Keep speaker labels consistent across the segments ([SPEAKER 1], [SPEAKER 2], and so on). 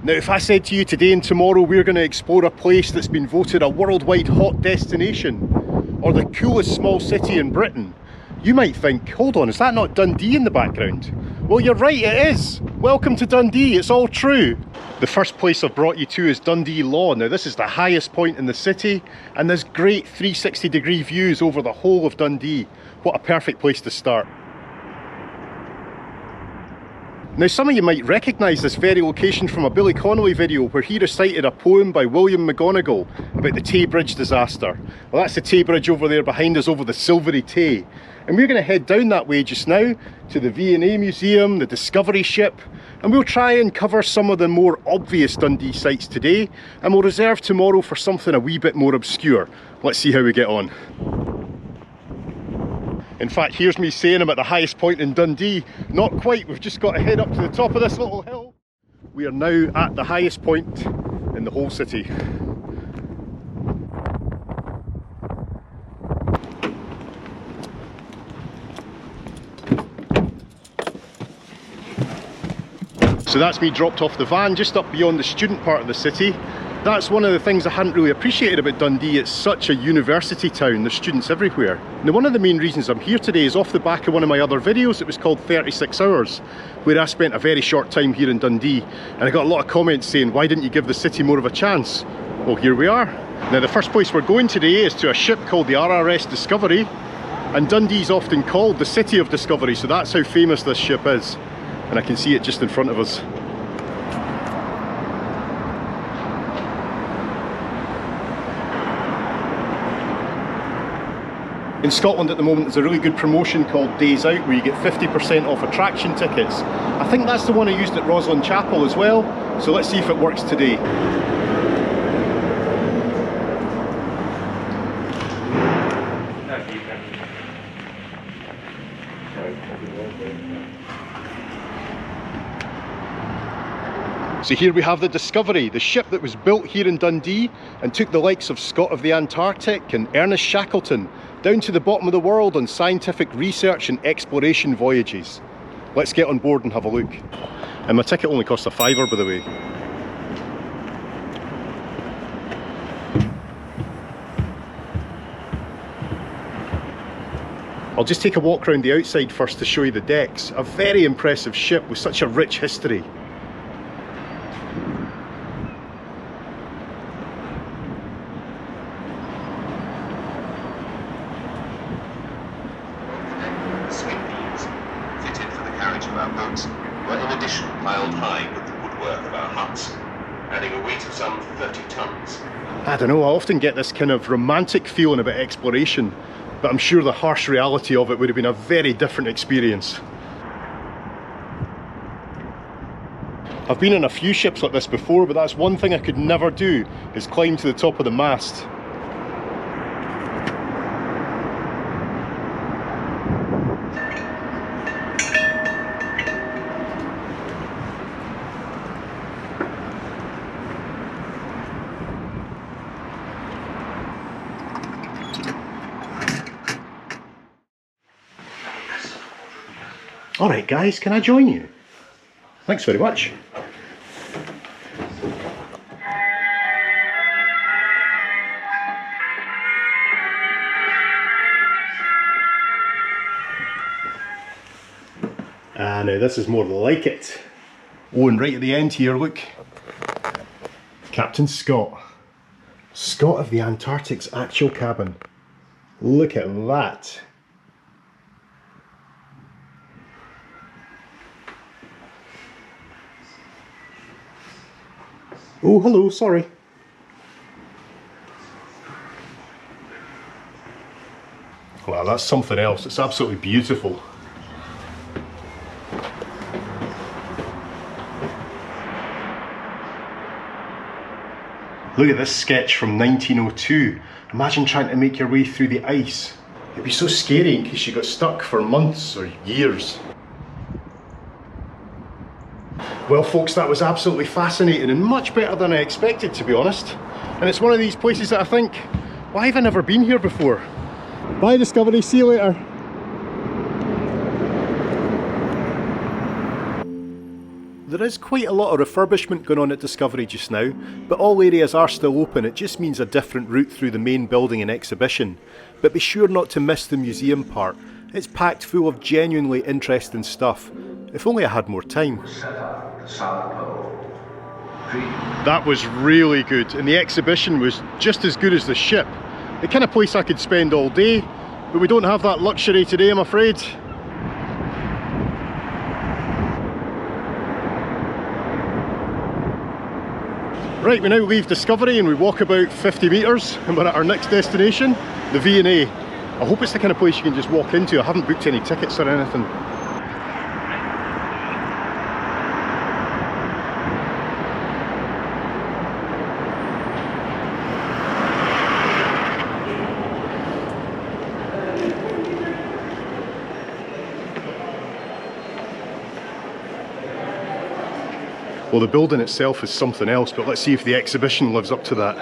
[SPEAKER 1] Now, if I said to you today and tomorrow we're going to explore a place that's been voted a worldwide hot destination, or the coolest small city in Britain, you might think, hold on, is that not Dundee in the background? Well, you're right, it is. Welcome to Dundee, it's all true. The first place I've brought you to is Dundee Law. Now, this is the highest point in the city, and there's great 360-degree views over the whole of Dundee. What a perfect place to start. Now, some of you might recognise this very location from a Billy Connolly video where he recited a poem by William McGonagall about the Tay Bridge disaster. Well, that's the Tay Bridge over there behind us over the Silvery Tay. And we're going to head down that way just now to the V&A Museum, the Discovery Ship, and we'll try and cover some of the more obvious Dundee sites today, and we'll reserve tomorrow for something a wee bit more obscure. Let's see how we get on. In fact, here's me saying I'm at the highest point in Dundee. Not quite, we've just got to head up to the top of this little hill. We are now at the highest point in the whole city. So that's me dropped off the van just up beyond the student part of the city. That's one of the things I hadn't really appreciated about Dundee. It's such a university town, there's students everywhere. Now, one of the main reasons I'm here today is off the back of one of my other videos. It was called 36 Hours, where I spent a very short time here in Dundee, and I got a lot of comments saying, why didn't you give the city more of a chance? Well, here we are. Now, the first place we're going today is to a ship called the RRS Discovery, and Dundee's often called the City of Discovery, so that's how famous this ship is. And I can see it just in front of us. In Scotland at the moment there's a really good promotion called Days Out where you get 50% off attraction tickets. I think that's the one I used at Roslyn Chapel as well, so let's see if it works today. So here we have the Discovery, the ship that was built here in Dundee and took the likes of Scott of the Antarctic and Ernest Shackleton down to the bottom of the world on scientific research and exploration voyages. Let's get on board and have a look. And my ticket only costs a £5, by the way. I'll just take a walk around the outside first to show you the decks. A very impressive ship with such a rich history. I don't know, I often get this kind of romantic feeling about exploration, but I'm sure the harsh reality of it would have been a very different experience. I've been on a few ships like this before, but that's one thing I could never do, is climb to the top of the mast. Alright guys, can I join you? Thanks very much. Ah, now this is more like it. Oh, and right at the end here, look. Captain Scott. Scott of the Antarctic's actual cabin. Look at that. Oh, hello, sorry. Wow, that's something else. It's absolutely beautiful. Look at this sketch from 1902. Imagine trying to make your way through the ice. It'd be so scary in case you got stuck for months or years. Well folks, that was absolutely fascinating and much better than I expected, to be honest. And it's one of these places that I think, why have I never been here before? Bye Discovery, see you later. There is quite a lot of refurbishment going on at Discovery just now, but all areas are still open. It just means a different route through the main building and exhibition. But be sure not to miss the museum part. It's packed full of genuinely interesting stuff. If only I had more time. That was really good, and the exhibition was just as good as the ship. The kind of place I could spend all day, but we don't have that luxury today, I'm afraid. Right, we now leave Discovery and we walk about 50 metres and we're at our next destination, the V&A. I hope it's the kind of place you can just walk into. I haven't booked any tickets or anything. Well, the building itself is something else, but let's see if the exhibition lives up to that.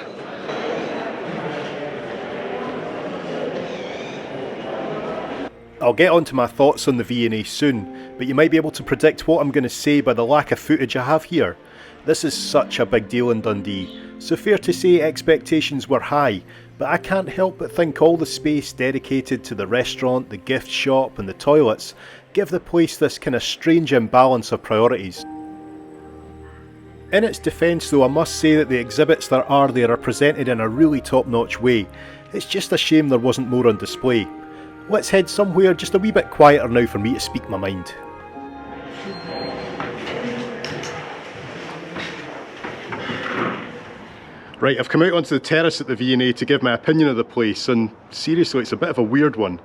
[SPEAKER 1] I'll get on to my thoughts on the V&A soon, but you might be able to predict what I'm going to say by the lack of footage I have here. This is such a big deal in Dundee, so fair to say expectations were high, but I can't help but think all the space dedicated to the restaurant, the gift shop and the toilets give the place this kind of strange imbalance of priorities. In its defence though, I must say that the exhibits there are presented in a really top-notch way. It's just a shame there wasn't more on display. Let's head somewhere just a wee bit quieter now for me to speak my mind. Right, I've come out onto the terrace at the V&A to give my opinion of the place, and seriously, it's a bit of a weird one.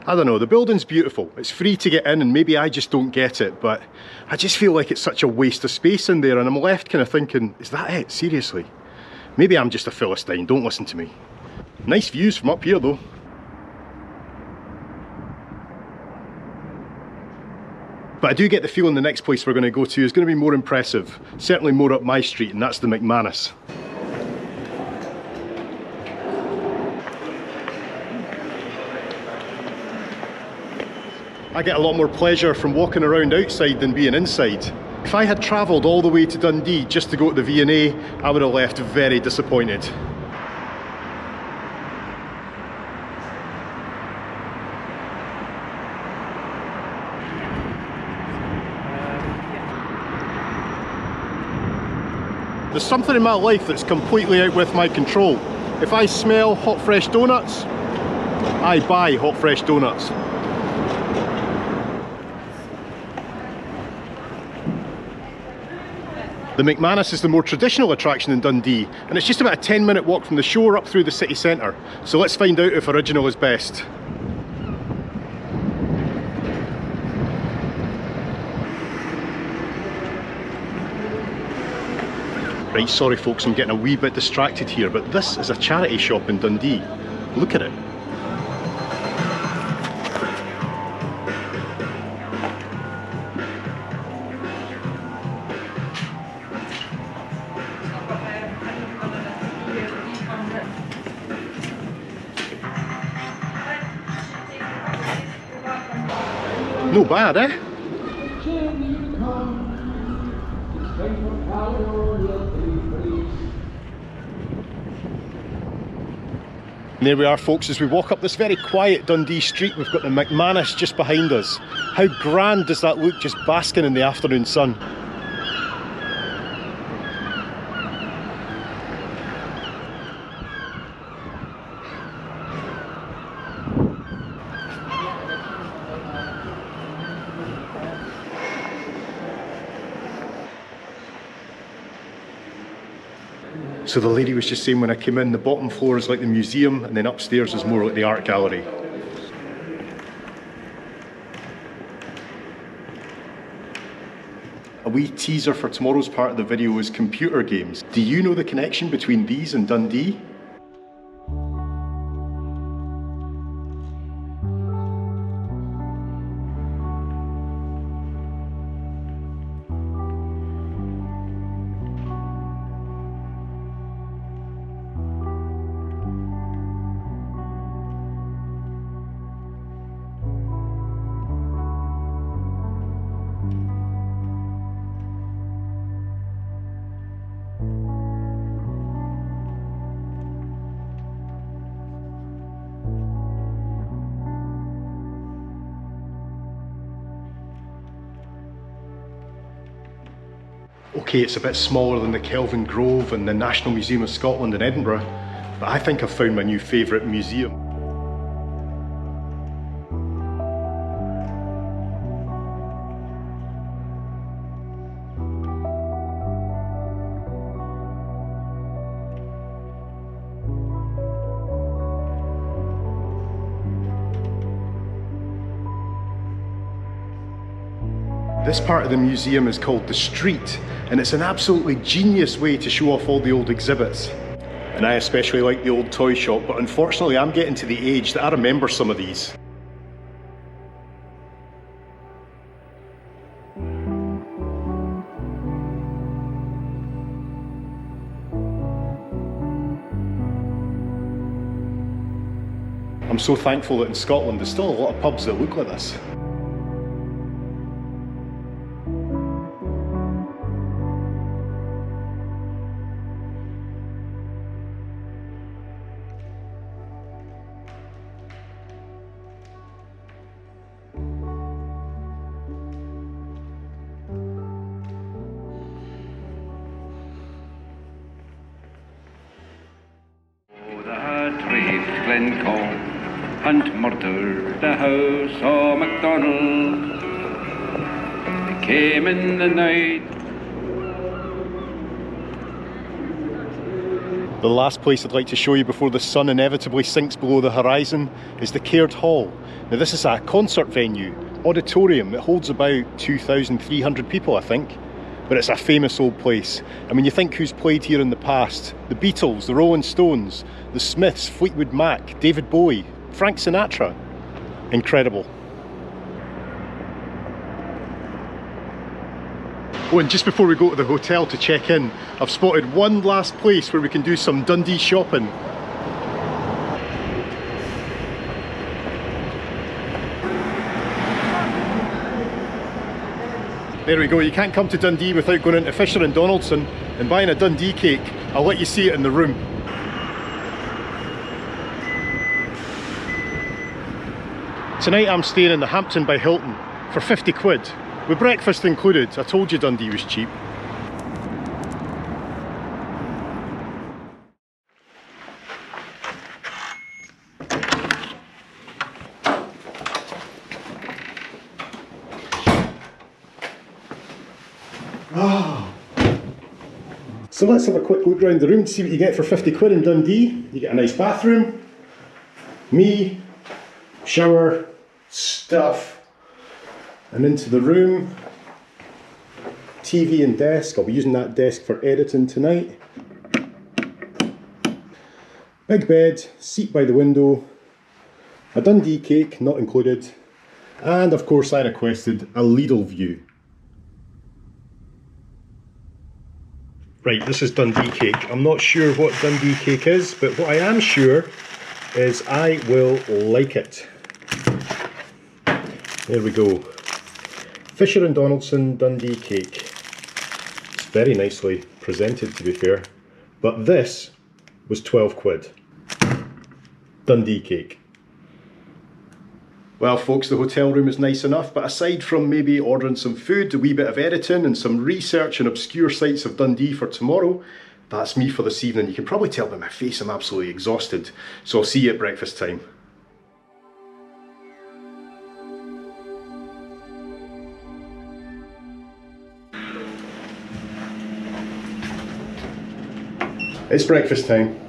[SPEAKER 1] I don't know, the building's beautiful, it's free to get in and maybe I just don't get it, but I just feel like it's such a waste of space in there and I'm left kind of thinking, is that it? Seriously? Maybe I'm just a Philistine, don't listen to me. Nice views from up here though. But I do get the feeling the next place we're going to go to is going to be more impressive, certainly more up my street, and that's the McManus. I get a lot more pleasure from walking around outside than being inside. If I had travelled all the way to Dundee just to go to the V&A, I would have left very disappointed. There's something in my life that's completely out with my control. If I smell hot fresh donuts, I buy hot fresh donuts. The McManus is the more traditional attraction in Dundee, and it's just about a 10-minute walk from the shore up through the city centre. So let's find out if original is best. Right, sorry folks, I'm getting a wee bit distracted here, but this is a charity shop in Dundee. Look at it. No bad, eh? And there we are folks, as we walk up this very quiet Dundee street, we've got the McManus just behind us. How grand does that look, just basking in the afternoon sun? So the lady was just saying when I came in, the bottom floor is like the museum and then upstairs is more like the art gallery. A wee teaser for tomorrow's part of the video is computer games. Do you know the connection between these and Dundee? Okay, it's a bit smaller than the Kelvin Grove and the National Museum of Scotland in Edinburgh, but I think I've found my new favourite museum. This part of the museum is called The Street, and it's an absolutely genius way to show off all the old exhibits. And I especially like the old toy shop, but unfortunately I'm getting to the age that I remember some of these. I'm so thankful that in Scotland there's still a lot of pubs that look like this.
[SPEAKER 2] And murdered the house of MacDonald. They came in the night.
[SPEAKER 1] The last place I'd like to show you before the sun inevitably sinks below the horizon is the Caird Hall. Now this is a concert venue, auditorium. It holds about 2,300 people, I think. But it's a famous old place. I mean, you think who's played here in the past? The Beatles, the Rolling Stones, the Smiths, Fleetwood Mac, David Bowie, Frank Sinatra. Incredible. Oh, and just before we go to the hotel to check in, I've spotted one last place where we can do some Dundee shopping. There we go, you can't come to Dundee without going into Fisher and Donaldson and buying a Dundee cake. I'll let you see it in the room. Tonight I'm staying in the Hampton by Hilton for 50 quid, with breakfast included. I told you Dundee was cheap. So let's have a quick look around the room to see what you get for 50 quid in Dundee. You get a nice bathroom, me, shower, stuff, and into the room, TV and desk. I'll be using that desk for editing tonight. Big bed, seat by the window, a Dundee cake, not included, and of course I requested a Lidl view. Right, this is Dundee cake. I'm not sure what Dundee cake is, but what I am sure is I will like it. There we go. Fisher and Donaldson Dundee cake. It's very nicely presented, to be fair. But this was 12 quid. Dundee cake. Well folks, the hotel room is nice enough, but aside from maybe ordering some food, a wee bit of editing and some research on obscure sites of Dundee for tomorrow, that's me for this evening. You can probably tell by my face I'm absolutely exhausted. So I'll see you at breakfast time. It's breakfast time.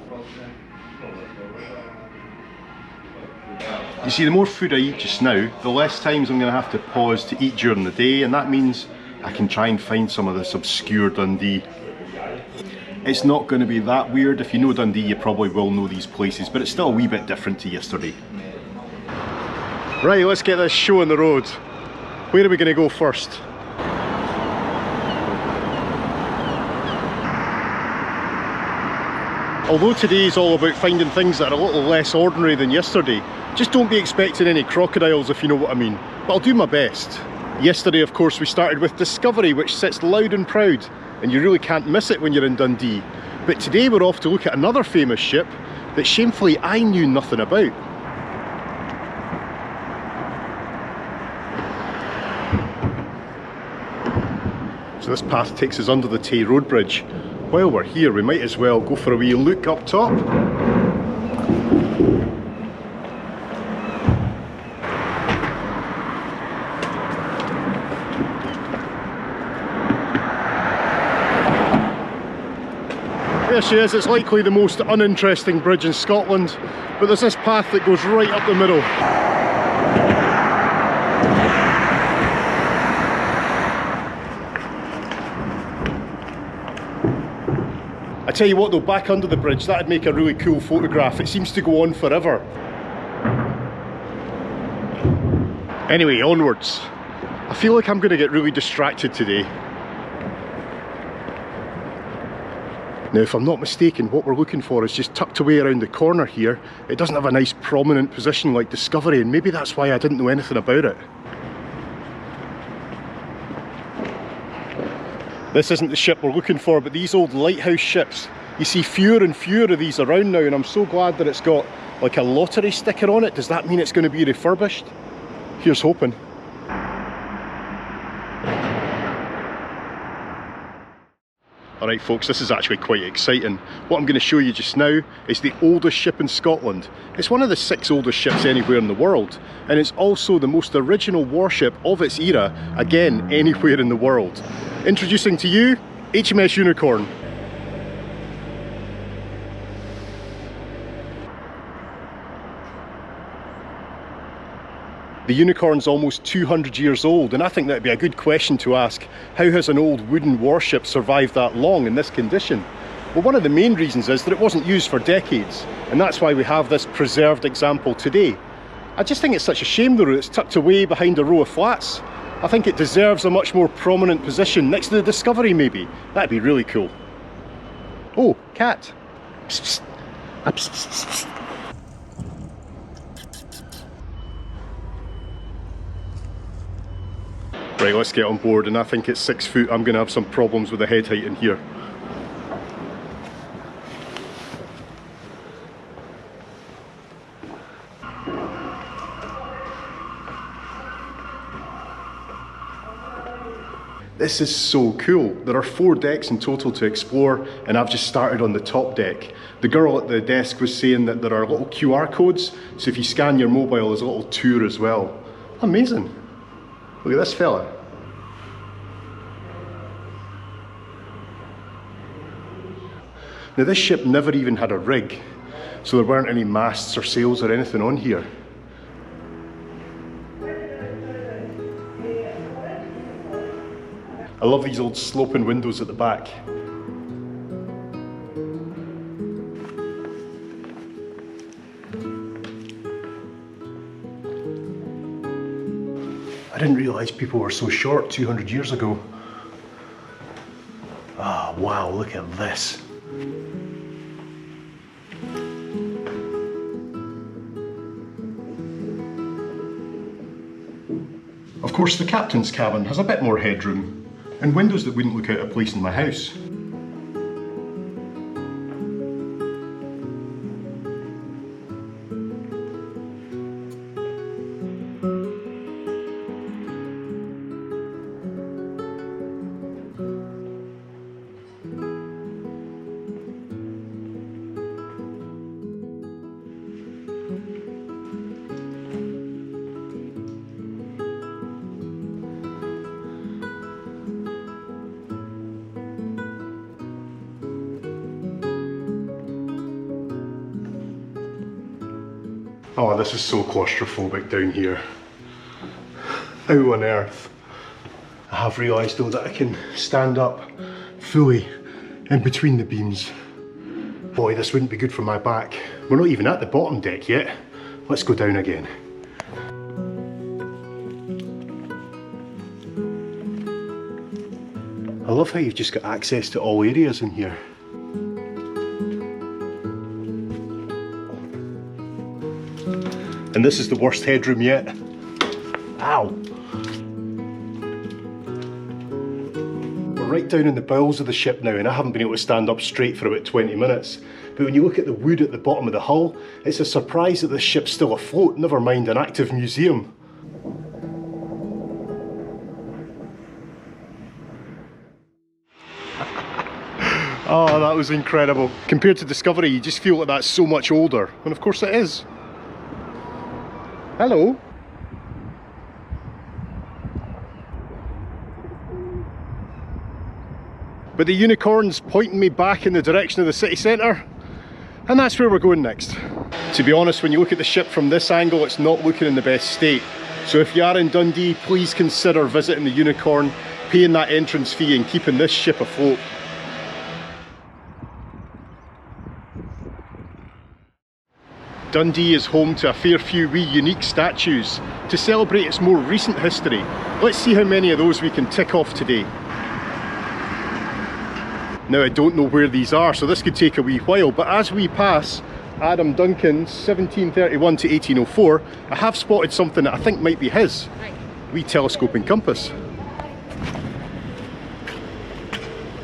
[SPEAKER 1] You see, the more food I eat just now, the less times I'm going to have to pause to eat during the day, and that means I can try and find some of this obscure Dundee. It's not going to be that weird. If you know Dundee, you probably will know these places, but it's still a wee bit different to yesterday. Right, let's get this show on the road. Where are we going to go first? Although today is all about finding things that are a little less ordinary than yesterday, just don't be expecting any crocodiles, if you know what I mean. But I'll do my best. Yesterday, of course, we started with Discovery, which sits loud and proud, and you really can't miss it when you're in Dundee. But today we're off to look at another famous ship that shamefully I knew nothing about. So this path takes us under the Tay Road Bridge. While we're here, we might as well go for a wee look up top. There she is. It's likely the most uninteresting bridge in Scotland, but there's this path that goes right up the middle. I tell you what though, back under the bridge, that'd make a really cool photograph. It seems to go on forever. Anyway, onwards. I feel like I'm going to get really distracted today. Now, if I'm not mistaken, what we're looking for is just tucked away around the corner here. It doesn't have a nice prominent position like Discovery, and maybe that's why I didn't know anything about it. This isn't the ship we're looking for, but these old lighthouse ships, you see fewer and fewer of these around now, and I'm so glad that it's got like a lottery sticker on it. Does that mean it's going to be refurbished? Here's hoping. Alright folks, this is actually quite exciting. What I'm going to show you just now is the oldest ship in Scotland. It's one of the 6 oldest ships anywhere in the world, and it's also the most original warship of its era, again, anywhere in the world. Introducing to you, HMS Unicorn. The Unicorn's almost 200 years old, and I think that'd be a good question to ask. How has an old wooden warship survived that long in this condition? Well, one of the main reasons is that it wasn't used for decades, and that's why we have this preserved example today. I just think it's such a shame though that it's tucked away behind a row of flats. I think it deserves a much more prominent position, next to the Discovery maybe. That'd be really cool. Oh, cat. Psst, psst. Psst, psst, psst. Right, let's get on board, and I think at 6 foot I'm going to have some problems with the head height in here. This is so cool. There are 4 decks in total to explore, and I've just started on the top deck. The girl at the desk was saying that there are little QR codes, so if you scan your mobile there's a little tour as well. Amazing. Look at this fella. Now this ship never even had a rig, so there weren't any masts or sails or anything on here. I love these old sloping windows at the back. I didn't realise people were so short 200 years ago. Ah, wow, look at this. Of course, the captain's cabin has a bit more headroom and windows that wouldn't look out of place in my house. Oh, this is so claustrophobic down here. How on earth? I have realised though that I can stand up fully in between the beams. Boy, this wouldn't be good for my back. We're not even at the bottom deck yet. Let's go down again. I love how you've just got access to all areas in here. And this is the worst headroom yet. Ow! We're right down in the bowels of the ship now, and I haven't been able to stand up straight for about 20 minutes. But when you look at the wood at the bottom of the hull, it's a surprise that this ship's still afloat, never mind an active museum. Oh, that was incredible. Compared to Discovery, you just feel like that's so much older. And of course it is. Hello. But the Unicorn's pointing me back in the direction of the city centre, and that's where we're going next. To be honest, when you look at the ship from this angle, it's not looking in the best state. So if you are in Dundee, please consider visiting the Unicorn, paying that entrance fee and keeping this ship afloat. Dundee is home to a fair few wee unique statues to celebrate its more recent history. Let's see how many of those we can tick off today. Now, I don't know where these are, so this could take a wee while, but as we pass Adam Duncan's 1731 to 1804, I have spotted something that I think might be his. Wee telescoping compass.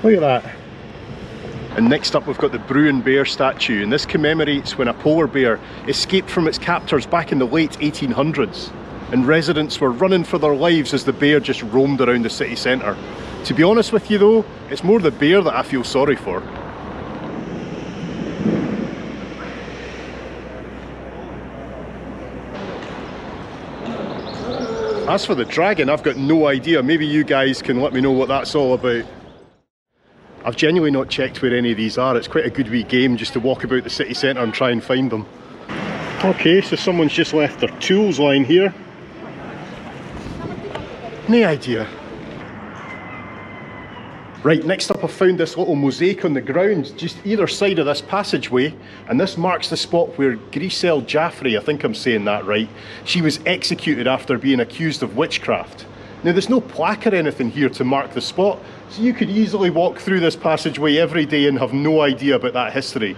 [SPEAKER 1] Look at that. And next up we've got the Brew and Bear statue, and this commemorates when a polar bear escaped from its captors back in the late 1800s. And residents were running for their lives as the bear just roamed around the city centre. To be honest with you though, it's more the bear that I feel sorry for. As for the dragon, I've got no idea. Maybe you guys can let me know what that's all about. I've genuinely not checked where any of these are. It's quite a good wee game just to walk about the city centre and try and find them. Okay, so someone's just left their tools lying here. No idea. Right, next up I found this little mosaic on the ground just either side of this passageway, and this marks the spot where Grisel Jaffrey, I think I'm saying that right, she was executed after being accused of witchcraft. Now there's no plaque or anything here to mark the spot, so you could easily walk through this passageway every day and have no idea about that history.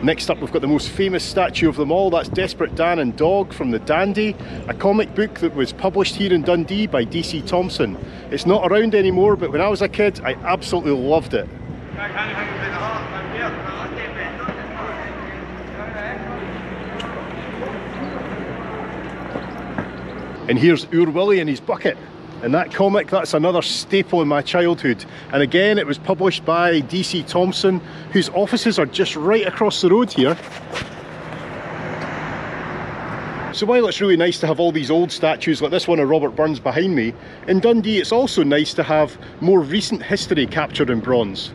[SPEAKER 1] Next up we've got the most famous statue of them all, that's Desperate Dan and Dog from the Dandy, a comic book that was published here in Dundee by DC Thompson. It's not around anymore, but when I was a kid I absolutely loved it. And here's Oor Willie and his bucket. And that comic, that's another staple in my childhood. And again, it was published by DC Thompson, whose offices are just right across the road here. So while it's really nice to have all these old statues like this one of Robert Burns behind me, in Dundee it's also nice to have more recent history captured in bronze.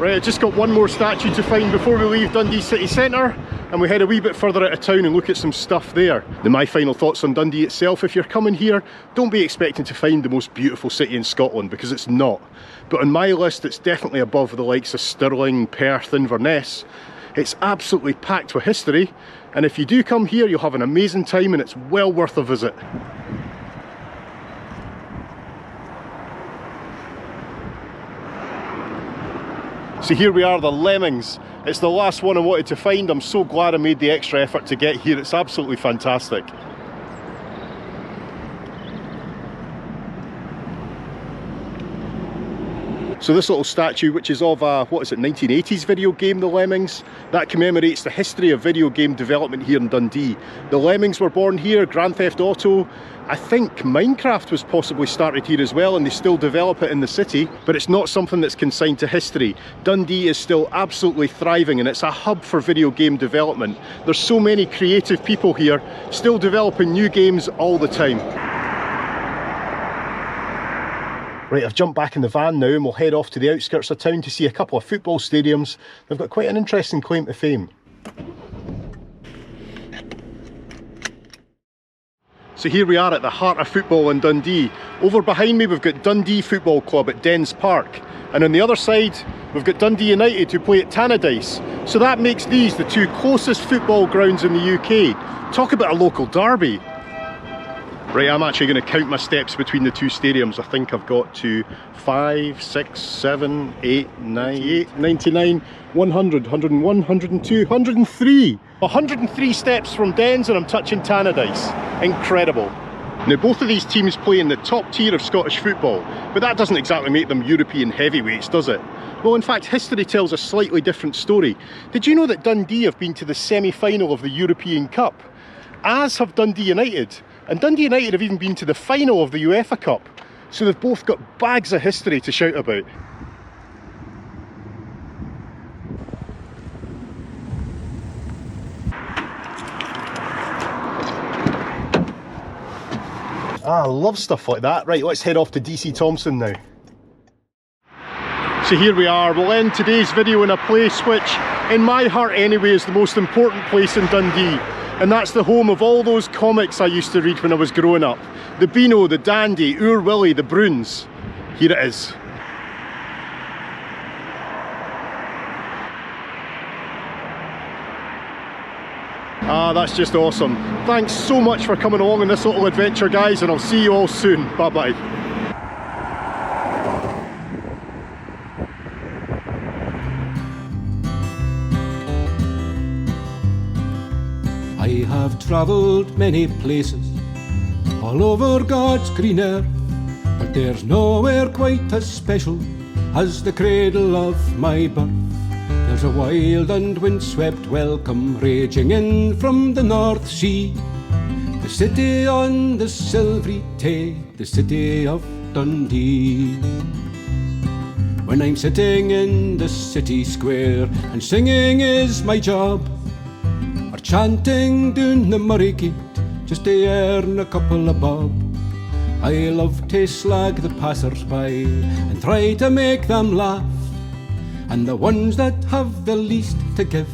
[SPEAKER 1] Right, I just got one more statue to find before we leave Dundee city centre, and we head a wee bit further out of town and look at some stuff there. Now my final thoughts on Dundee itself: if you're coming here, don't be expecting to find the most beautiful city in Scotland, because it's not. But on my list it's definitely above the likes of Stirling, Perth, Inverness. It's absolutely packed with history, and if you do come here you'll have an amazing time and it's well worth a visit. So here we are, the Lemmings. It's the last one I wanted to find. I'm so glad I made the extra effort to get here. It's absolutely fantastic. So this little statue, which is of a, what is it, 1980s video game, The Lemmings, that commemorates the history of video game development here in Dundee. The Lemmings were born here, Grand Theft Auto, I think Minecraft was possibly started here as well, and they still develop it in the city, but it's not something that's consigned to history. Dundee is still absolutely thriving and it's a hub for video game development. There's so many creative people here, still developing new games all the time. Right, I've jumped back in the van now and we'll head off to the outskirts of town to see a couple of football stadiums. They've got quite an interesting claim to fame. So here we are at the heart of football in Dundee. Over behind me we've got Dundee Football Club at Dens Park. And on the other side we've got Dundee United who play at Tannadice. So that makes these the two closest football grounds in the UK. Talk about a local derby. Right, I'm actually going to count my steps between the two stadiums. I think I've got to 5, 6, 7, 8, 99, 100, 101, 102, 103. 103 steps from Dens and I'm touching Tannadice. Incredible. Now both of these teams play in the top tier of Scottish football, but that doesn't exactly make them European heavyweights, does it? Well, in fact, history tells a slightly different story. Did you know that Dundee have been to the semi-final of the European Cup? As have Dundee United. And Dundee United have even been to the final of the UEFA Cup. So they've both got bags of history to shout about. I love stuff like that. Right, let's head off to DC Thomson now. So here we are. We'll end today's video in a place which, in my heart anyway, is the most important place in Dundee. And that's the home of all those comics I used to read when I was growing up. The Beano, the Dandy, Oor Willie, the Bruins. Here it is. Ah, that's just awesome. Thanks so much for coming along on this little adventure, guys, and I'll see you all soon. Bye-bye.
[SPEAKER 3] I have travelled many places all over God's green earth, but there's nowhere quite as special as the cradle of my birth. There's a wild and windswept welcome raging in from the North Sea, the city on the silvery Tay, the city of Dundee. When I'm sitting in the city square and singing is my job, or chanting down the Murray Gate just to earn a couple of bob, I love to slag the passers-by and try to make them laugh. And the ones that have the least to give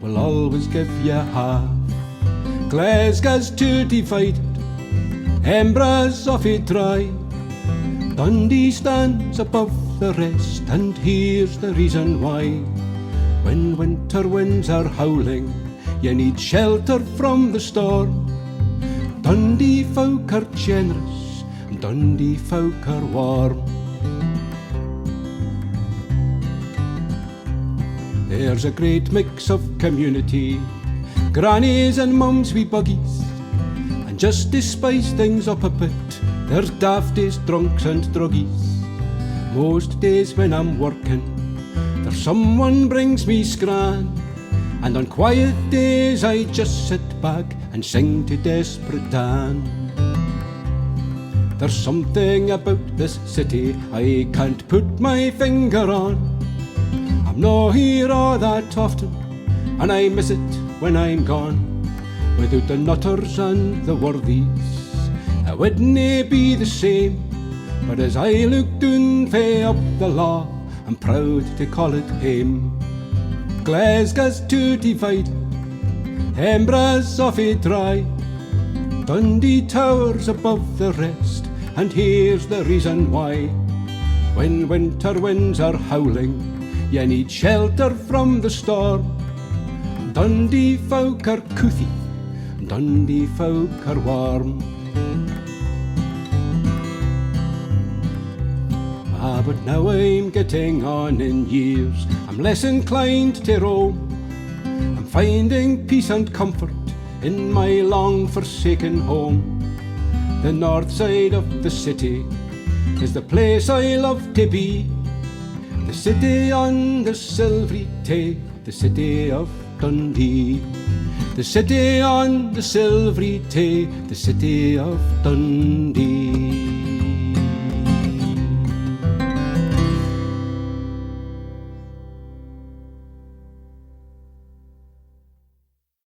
[SPEAKER 3] will always give you half. Glasgow's too divided, Embra's off it dry. Dundee stands above the rest, and here's the reason why. When winter winds are howling, you need shelter from the storm. Dundee folk are generous, Dundee folk are warm. There's a great mix of community, grannies and mums with buggies, and just to spice things up a bit, there's dafties, drunks and druggies. Most days when I'm working, there's someone brings me scran, and on quiet days I just sit back and sing to Desperate Dan. There's something about this city I can't put my finger on. I'm no here all that often, and I miss it when I'm gone. Without the nutters and the worthies, I wouldn't be the same. But as I look down fae up the law, I'm proud to call it hame. Glasgow's too divided, Embra's off it dry. Dundee towers above the rest, and here's the reason why. When winter winds are howling, you need shelter from the storm. Dundee folk are couthy, Dundee folk are warm. But now I'm getting on in years, I'm less inclined to roam. I'm finding peace and comfort in my long forsaken home. The north side of the city is the place I love to be, the city on the silvery Tay, the city of Dundee. The city on the silvery Tay, the city of Dundee.